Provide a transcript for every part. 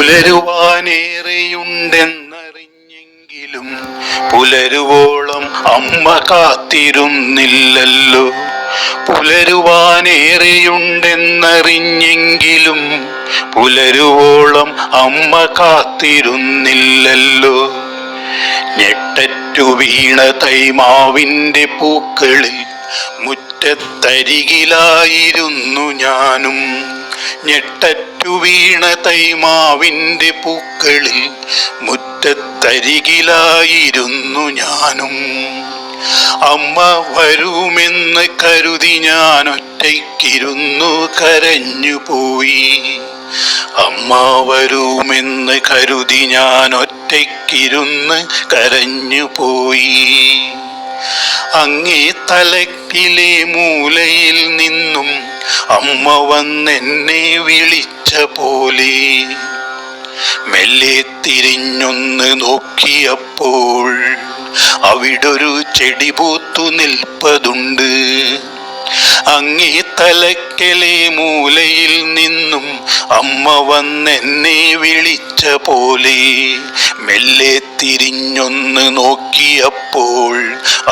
പുലരുവാനേറെയുണ്ടെന്നറിഞ്ഞെങ്കിലും പുലരുവോളം അമ്മ കാത്തിരുന്നില്ലല്ലോ. പുലരുവാനേറെയുണ്ടെന്നറിഞ്ഞെങ്കിലും പുലരുവോളം അമ്മ കാത്തിരുന്നില്ലല്ലോ. ഞെട്ടറ്റു വീണ തൈമാവിൻ്റെ പൂക്കളിൽ മുറ്റത്തരികിലായിരുന്നു ഞാനും. ഞെട്ടറ്റു വീണ തൈമാവിൻ്റെ പൂക്കളിൽ മുറ്റത്തരികിലായിരുന്നു ഞാനും. അമ്മ വരുമെന്ന് കരുതി ഞാൻ ഒറ്റയ്ക്കിരുന്നു കരഞ്ഞുപോയി. അമ്മ വരുമെന്ന് കരുതി ഞാൻ ഒറ്റയ്ക്കിരുന്ന് കരഞ്ഞുപോയി. അങ്ങേ തലക്കിലെ മൂലയിൽ നിന്നും അമ്മ വന്നെന്നെ വിളിച്ച പോലെ മെല്ലെ തിരിഞ്ഞൊന്ന് നോക്കിയപ്പോൾ അവിടൊരു ചെടി പൂത്തു നിൽപ്പതുണ്ട്. അങ്ങേ തലക്കലെ മൂലയിൽ നിന്നും അമ്മ വന്നെന്നെ വിളിച്ച പോലെ മെല്ലെ തിരിഞ്ഞൊന്ന് നോക്കിയപ്പോൾ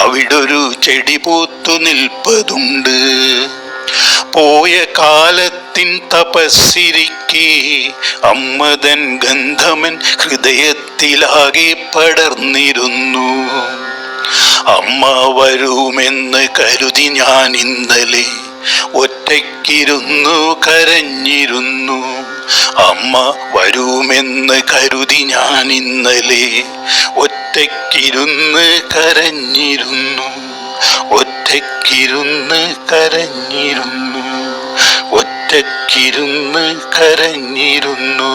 അവിടൊരു ചെടി പൂത്തു നിൽപ്പതുണ്ട്. പോയ കാലത്തിൻ തപസ്സിരിക്കെ അമ്മതൻ ഗന്ധമൻ ഹൃദയത്തിലാകെ പടർന്നിരുന്നു. അമ്മ വരുമെന്ന് കരുതി ഞാൻ ഇന്നലെ ഒറ്റയ്ക്കിരുന്നു കരഞ്ഞിരുന്നു. അമ്മ വരുമെന്ന് കരുതി ഞാൻ ഇന്നലെ ഒറ്റയ്ക്കിരുന്ന് കരഞ്ഞിരുന്നു. ഒറ്റയ്ക്കിരുന്ന് കരഞ്ഞിരുന്നു. ഒറ്റയ്ക്കിരുന്ന് കരഞ്ഞിരുന്നു.